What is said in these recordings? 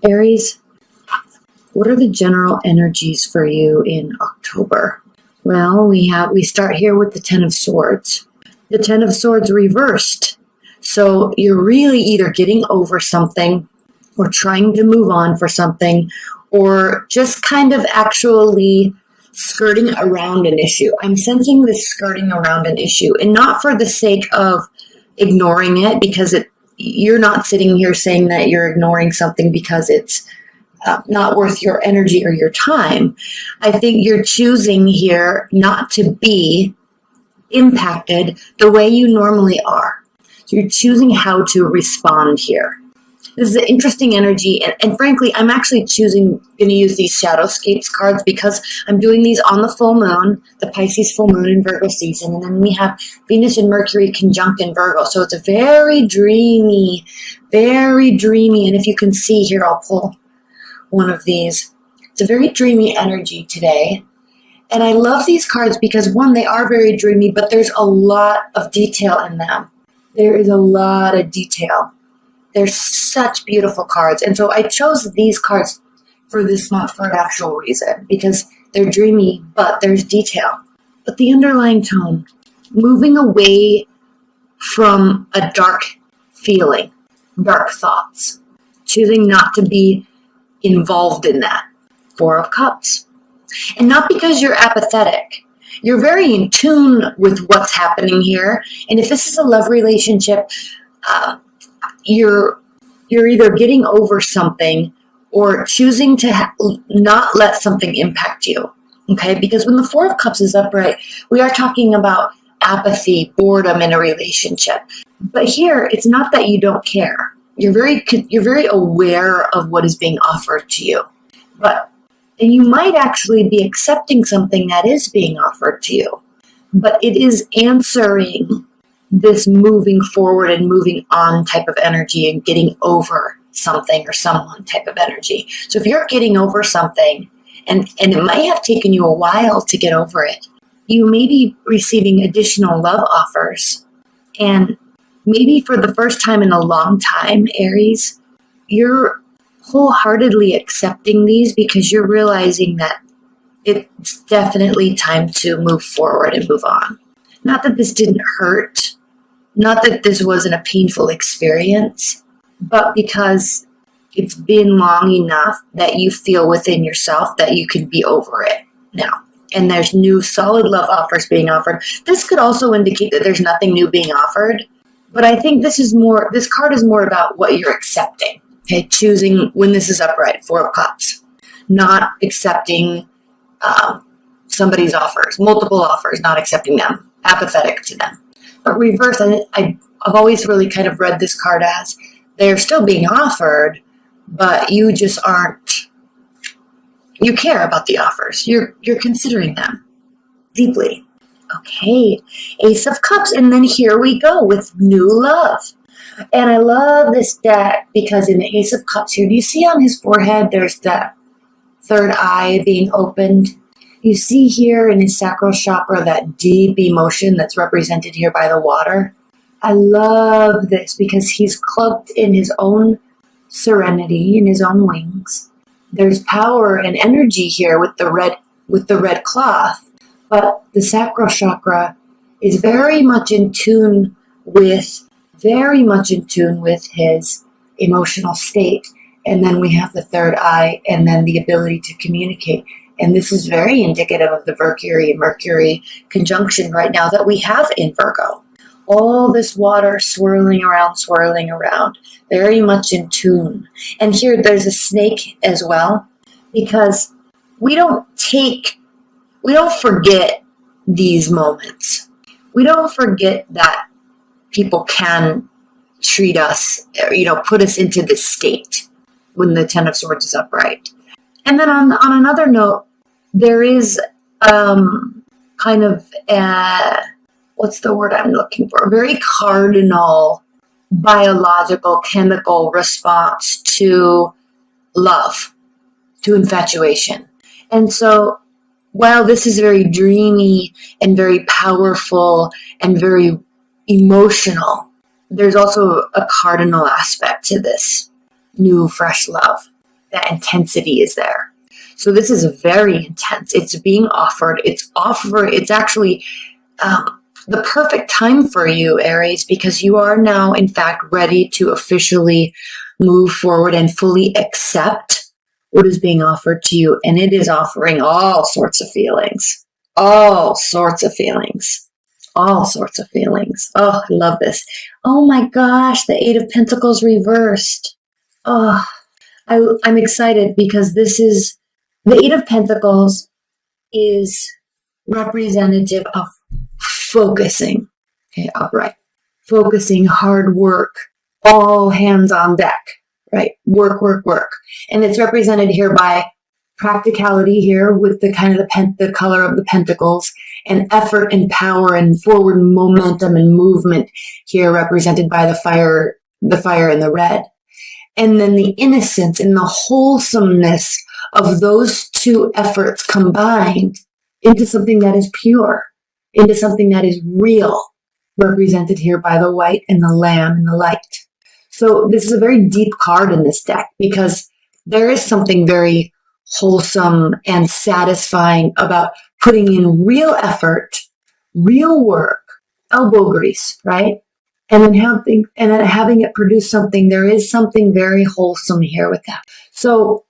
Aries, what are the general energies for you in October? Well, we start here with the Ten of Swords. The Ten of Swords reversed. So you're really either getting over something or trying to move on for something, or just kind of actually skirting around an issue. I'm sensing this skirting around an issue, and not for the sake of ignoring it, because you're not sitting here saying that you're ignoring something because it's not worth your energy or your time. I think you're choosing here not to be impacted the way you normally are. So you're choosing how to respond here. This is an interesting energy, and frankly, I'm actually going to use these Shadowscapes cards because I'm doing these on the full moon, the Pisces full moon in Virgo season, and then we have Venus and Mercury conjunct in Virgo, so it's a very dreamy, and if you can see here, I'll pull one of these. It's a very dreamy energy today, and I love these cards because, one, they are very dreamy, but there's a lot of detail in them. There is a lot of detail. They're such beautiful cards. And so I chose these cards for this month for an actual reason, because they're dreamy, but there's detail. But the underlying tone, moving away from a dark feeling, dark thoughts, choosing not to be involved in that. Four of Cups. And not because you're apathetic. You're very in tune with what's happening here. And if this is a love relationship, you're either getting over something or choosing to not let something impact you, okay? Because when the Four of Cups is upright, we are talking about apathy, boredom in a relationship. But here, it's not that you don't care. You're very aware of what is being offered to you. And you might actually be accepting something that is being offered to you. But it is answering this moving forward and moving on type of energy and getting over something or someone type of energy. So if you're getting over something, and it might have taken you a while to get over it, you may be receiving additional love offers. And maybe for the first time in a long time, Aries, you're wholeheartedly accepting these because you're realizing that it's definitely time to move forward and move on. Not that this didn't hurt, not that this wasn't a painful experience, but because it's been long enough that you feel within yourself that you can be over it now. And there's new solid love offers being offered. This could also indicate that there's nothing new being offered, but I think this card is more about what you're accepting. Okay, choosing when this is upright, Four of Cups, not accepting somebody's offers, multiple offers, not accepting them, apathetic to them. But reverse, I've always really kind of read this card as they're still being offered, but you just you care about the offers. You're considering them deeply. Okay, Ace of Cups, and then here we go with new love. And I love this deck because in the Ace of Cups here, do you see on his forehead, there's that third eye being opened? You see here in his sacral chakra that deep emotion that's represented here by the water. I love this because he's cloaked in his own serenity, in his own wings. There's power and energy here with the red cloth, but the sacral chakra is very much in tune with his emotional state. And then we have the third eye and then the ability to communicate. And this is very indicative of the Mercury conjunction right now that we have in Virgo. All this water swirling around, very much in tune. And here there's a snake as well, because we don't forget these moments. We don't forget that people can treat us, put us into this state when the Ten of Swords is upright. And then on another note, there is kind of what's the word I'm looking for? A very cardinal biological, chemical response to love, to infatuation. And so while this is very dreamy and very powerful and very emotional, there's also a cardinal aspect to this new, fresh love. that intensity is there. So this is very intense. It's being offered. It's actually the perfect time for you, Aries, because you are now, in fact, ready to officially move forward and fully accept what is being offered to you. And it is offering all sorts of feelings, all sorts of feelings, all sorts of feelings. Oh, I love this. Oh my gosh, the Eight of Pentacles reversed. Oh, I'm excited because this is the Eight of Pentacles is representative of focusing. Okay, upright. Focusing, hard work, all hands on deck, right? Work, work, work. And it's represented here by practicality here with the kind of the color of the pentacles, and effort and power and forward momentum and movement here represented by the fire and the red. And then the innocence and the wholesomeness of those two efforts combined into something that is pure, into something that is real, represented here by the white and the lamb and the light. So this is a very deep card in this deck because there is something very wholesome and satisfying about putting in real effort, real work, elbow grease, right? And then having it produce something. There is something very wholesome here with that. So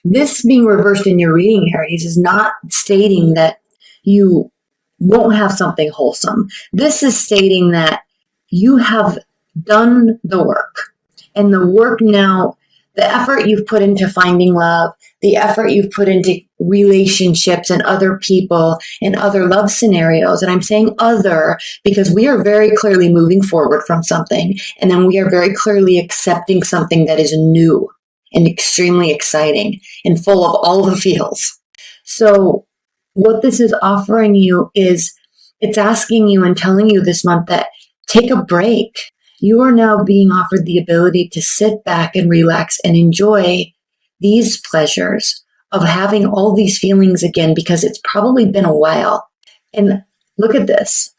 this being reversed in your reading, Aries, is not stating that you won't have something wholesome. This is stating that you have done the work. And the work now, the effort you've put into finding love, the effort you've put into relationships and other people and other love scenarios. And I'm saying other because we are very clearly moving forward from something. And then we are very clearly accepting something that is new and extremely exciting and full of all the feels. So what this is offering you is it's asking you and telling you this month that take a break. You are now being offered the ability to sit back and relax and enjoy these pleasures of having all these feelings again, because it's probably been a while. And look at this.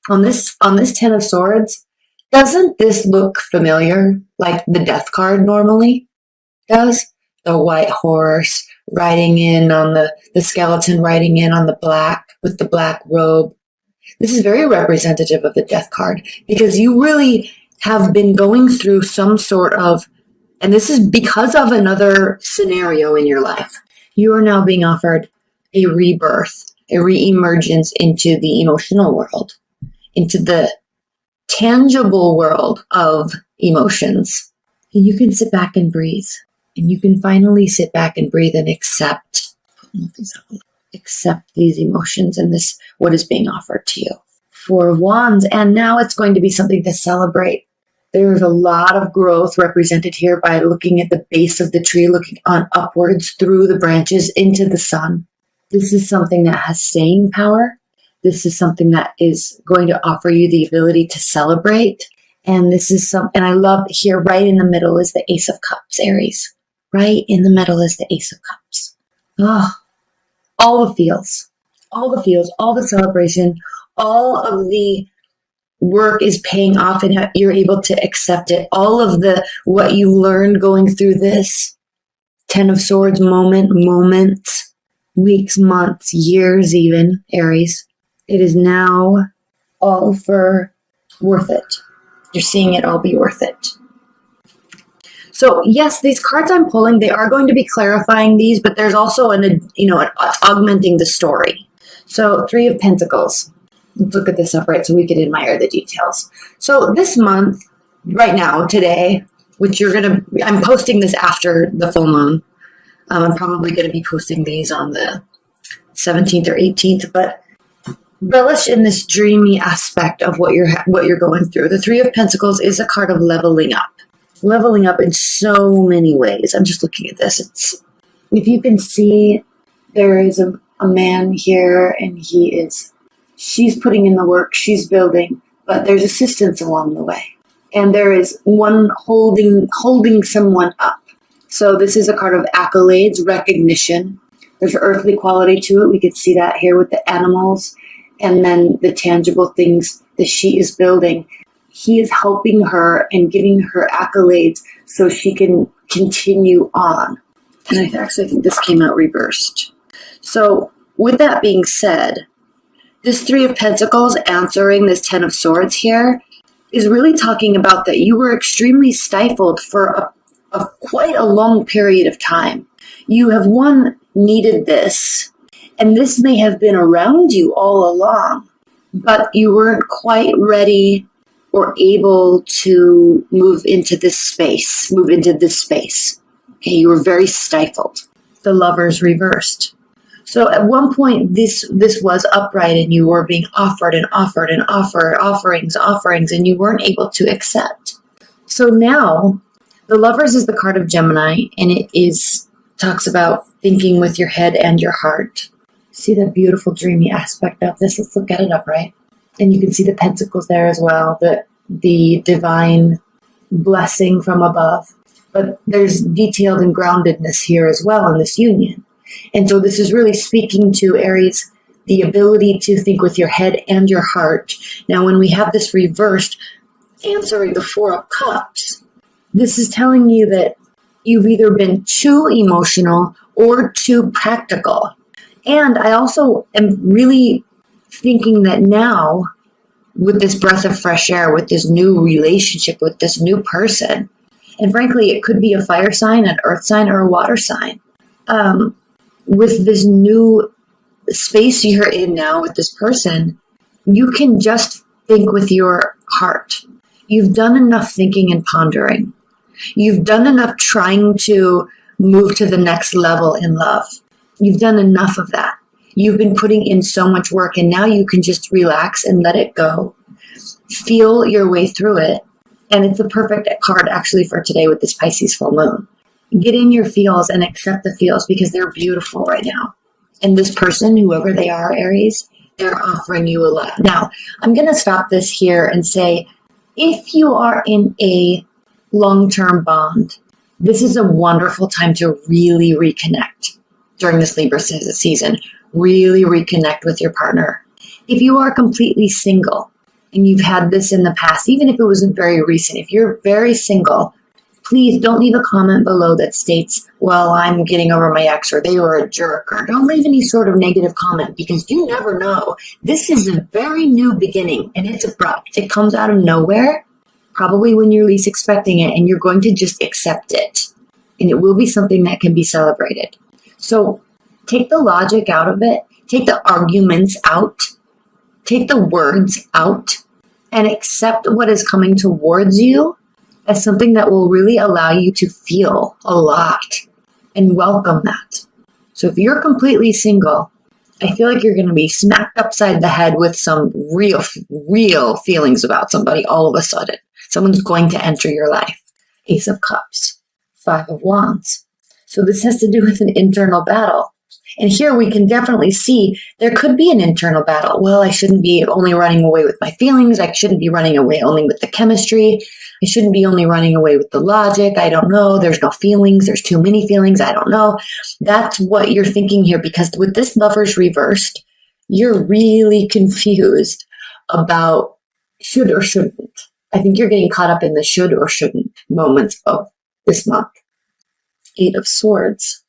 On this Ten of Swords, doesn't this look familiar like the Death card normally does? The white horse riding in on the skeleton riding in on the black with the black robe. This is very representative of the Death card because you really have been going through some sort of, and this is because of another scenario in your life. You are now being offered a rebirth, a reemergence into the emotional world, into the tangible world of emotions. And you can sit back and breathe. And you can finally sit back and breathe and accept these emotions and this, what is being offered to you. Four of Wands, and now it's going to be something to celebrate. There's a lot of growth represented here by looking at the base of the tree, looking on upwards through the branches into the sun. This is something that has staying power. This is something that is going to offer you the ability to celebrate. And this is and I love here right in the middle is the Ace of Cups, Aries. Right in the middle is the Ace of Cups. Oh, all the feels, all the celebration, all of the work is paying off and you're able to accept it. All of what you learned going through this Ten of Swords moments, weeks, months, years even, Aries, it is now all for worth it. You're seeing it all be worth it. So yes, these cards I'm pulling, they are going to be clarifying these, but there's also augmenting the story. So Three of Pentacles. Let's look at this upright so we can admire the details. So this month, right now, today, which I'm posting this after the full moon. I'm probably going to be posting these on the 17th or 18th, but relish in this dreamy aspect of what you're going through. The Three of Pentacles is a card of leveling up. Leveling up in so many ways. I'm just looking at this. If you can see, there is a man here and she's putting in the work, she's building, but there's assistance along the way. And there is one holding someone up. So this is a card of accolades, recognition. There's earthly quality to it. We could see that here with the animals and then the tangible things that she is building. He is helping her and giving her accolades so she can continue on. And I actually think this came out reversed. So with that being said, this Three of Pentacles answering this Ten of Swords here is really talking about that you were extremely stifled for quite a long period of time. You have needed this, and this may have been around you all along, but you weren't quite ready or able to move into this space. Okay, you were very stifled. The Lovers reversed. So at one point, this was upright, and you were being offered offerings, and you weren't able to accept. So now, the Lovers is the card of Gemini, and it talks about thinking with your head and your heart. See the beautiful dreamy aspect of this? Let's look at it upright. And you can see the pentacles there as well, the divine blessing from above. But there's detailed and groundedness here as well in this union. And so this is really speaking to Aries, the ability to think with your head and your heart. Now, when we have this reversed, answering the Four of Cups, this is telling you that you've either been too emotional or too practical. And I also am really thinking that now, with this breath of fresh air, with this new relationship, with this new person, and frankly, it could be a fire sign, an earth sign, or a water sign. With this new space you're in now with this person, you can just think with your heart. You've done enough thinking and pondering. You've done enough trying to move to the next level in love. You've done enough of that. You've been putting in so much work, and now you can just relax and let it go. Feel your way through it. And it's the perfect card actually for today with this Pisces full moon. Get in your feels and accept the feels because they're beautiful right now. And this person, whoever they are, Aries, they're offering you a lot. Now, I'm going to stop this here and say, if you are in a long-term bond, this is a wonderful time to really reconnect during this Libra season. Really reconnect with your partner. If you are completely single and you've had this in the past, even if it wasn't very recent, if you're very single, please don't leave a comment below that states, well, I'm getting over my ex, or they were a jerk, or don't leave any sort of negative comment because you never know. This is a very new beginning and it's abrupt. It comes out of nowhere, probably when you're least expecting it, and you're going to just accept it. And it will be something that can be celebrated. So take the logic out of it, take the arguments out, take the words out, and accept what is coming towards you as something that will really allow you to feel a lot and welcome that. So if you're completely single, I feel like you're going to be smacked upside the head with some real feelings about somebody all of a sudden. Someone's going to enter your life. Ace of Cups, Five of Wands. So this has to do with an internal battle. And here we can definitely see there could be an internal battle. Well, I shouldn't be only running away with my feelings. I shouldn't be running away only with the chemistry. I shouldn't be only running away with the logic. I don't know. There's no feelings. There's too many feelings. I don't know. That's what you're thinking here, because with this Lovers reversed, you're really confused about should or shouldn't. I think you're getting caught up in the should or shouldn't moments of this month. Eight of Swords.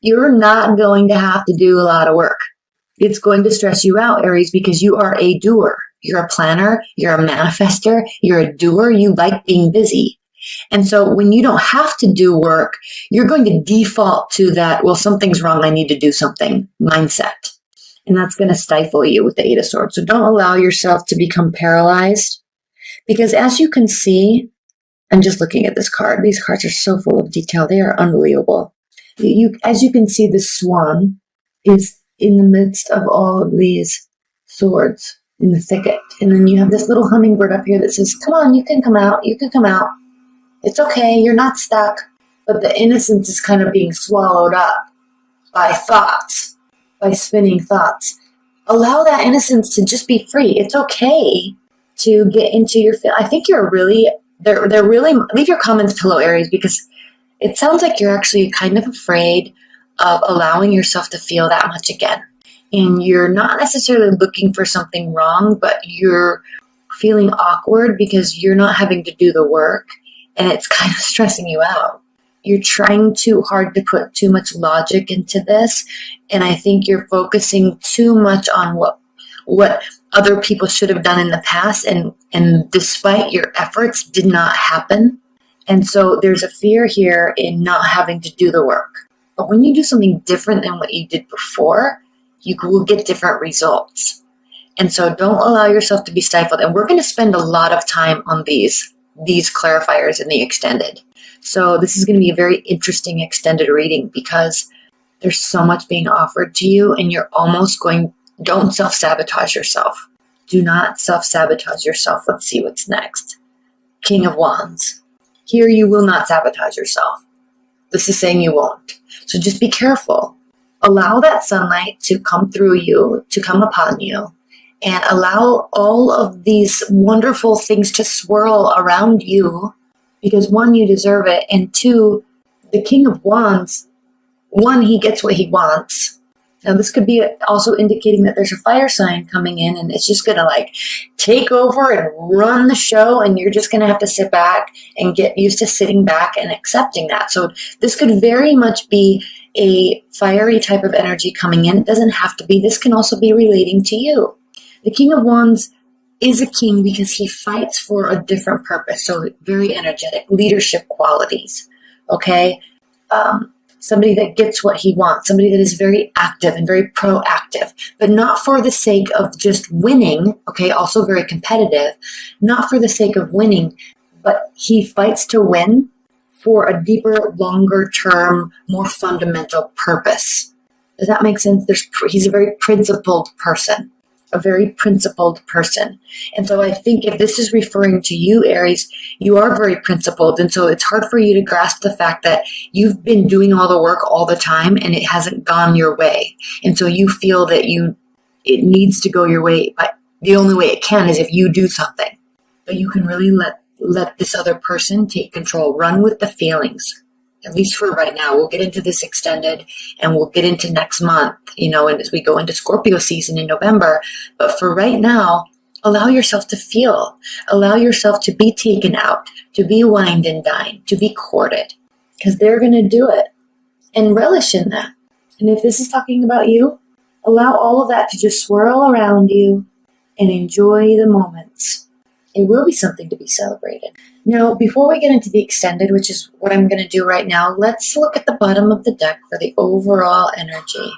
You're not going to have to do a lot of work. It's going to stress you out, Aries, because you are a doer. You're a planner. You're a manifester. You're a doer. You like being busy. And so when you don't have to do work, you're going to default to that, well, something's wrong, I need to do something mindset. And that's going to stifle you with the Eight of Swords. So don't allow yourself to become paralyzed, because as you can see, I'm just looking at this card. These cards are so full of detail. They are unbelievable. As you can see, the swan is in the midst of all of these swords in the thicket. And then you have this little hummingbird up here that says, come on, you can come out. You can come out. It's okay. You're not stuck. But the innocence is kind of being swallowed up by thoughts, by spinning thoughts. Allow that innocence to just be free. It's okay to get into your I think you're really, they're really, leave your comments below, Aries, because it sounds like you're actually kind of afraid of allowing yourself to feel that much again. And you're not necessarily looking for something wrong, but you're feeling awkward because you're not having to do the work, and it's kind of stressing you out. you're trying too hard to put too much logic into this. And I think you're focusing too much on what other people should have done in the past. And despite your efforts, did not happen. And so there's a fear here in not having to do the work. But when you do something different than what you did before, you will get different results. And so don't allow yourself to be stifled. And we're going to spend a lot of time on these clarifiers in the extended. So this is going to be a very interesting extended reading because there's so much being offered to you and you're almost going, don't self-sabotage yourself. Do not self-sabotage yourself. Let's see what's next. King of Wands. Here you will not sabotage yourself. This is saying you won't. So just be careful. Allow that sunlight to come through you, to come upon you, and allow all of these wonderful things to swirl around you because one, you deserve it, and two, the King of Wands, one, he gets what he wants. Now this could be also indicating that there's a fire sign coming in and it's just going to like take over and run the show, and you're just going to have to sit back and get used to sitting back and accepting that. So this could very much be a fiery type of energy coming in. It doesn't have to be. This can also be relating to you. The King of Wands is a king because he fights for a different purpose. So very energetic, leadership qualities, okay? Somebody that gets what he wants, somebody that is very active and very proactive, but not for the sake of just winning, okay? Also very competitive, not for the sake of winning, but he fights to win for a deeper, longer term, more fundamental purpose. Does that make sense? He's a very principled person. A very principled person. And so I think if this is referring to you, Aries, you are very principled. And so it's hard for you to grasp the fact that you've been doing all the work all the time and it hasn't gone your way. And so you feel that it needs to go your way, but the only way it can is if you do something. But you can really let this other person take control. Run with the feelings. At least for right now. We'll get into this extended and we'll get into next month, and as we go into Scorpio season in November. But for right now, allow yourself to feel. Allow yourself to be taken out, to be wined and dined, to be courted. Because they're going to do it. And relish in that. And if this is talking about you, allow all of that to just swirl around you and enjoy the moments. It will be something to be celebrated. Now, before we get into the extended, which is what I'm going to do right now, let's look at the bottom of the deck for the overall energy.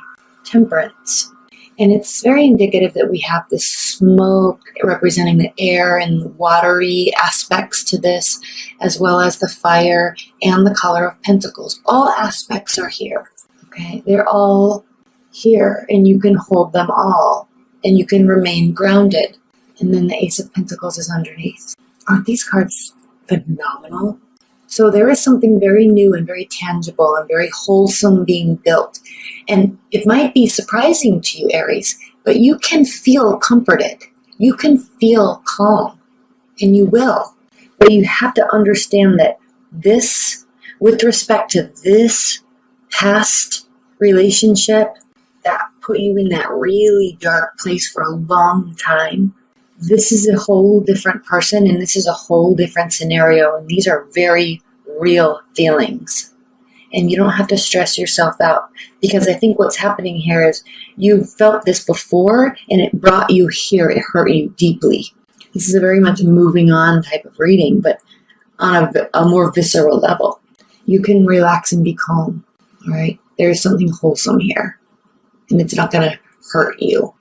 Temperance. And it's very indicative that we have this smoke representing the air and watery aspects to this, as well as the fire and the color of pentacles. All aspects are here. Okay? They're all here, and you can hold them all, and you can remain grounded. And then the Ace of Pentacles is underneath. Aren't these cards phenomenal? So there is something very new and very tangible and very wholesome being built. And it might be surprising to you, Aries, but you can feel comforted. You can feel calm. And you will. But you have to understand that this, with respect to this past relationship that put you in that really dark place for a long time, this is a whole different person and this is a whole different scenario, and these are very real feelings. And you don't have to stress yourself out, because I think what's happening here is you've felt this before and it brought you here, it hurt you deeply. This is a very much moving on type of reading, but on a more visceral level. You can relax and be calm, all right? There's something wholesome here and it's not going to hurt you.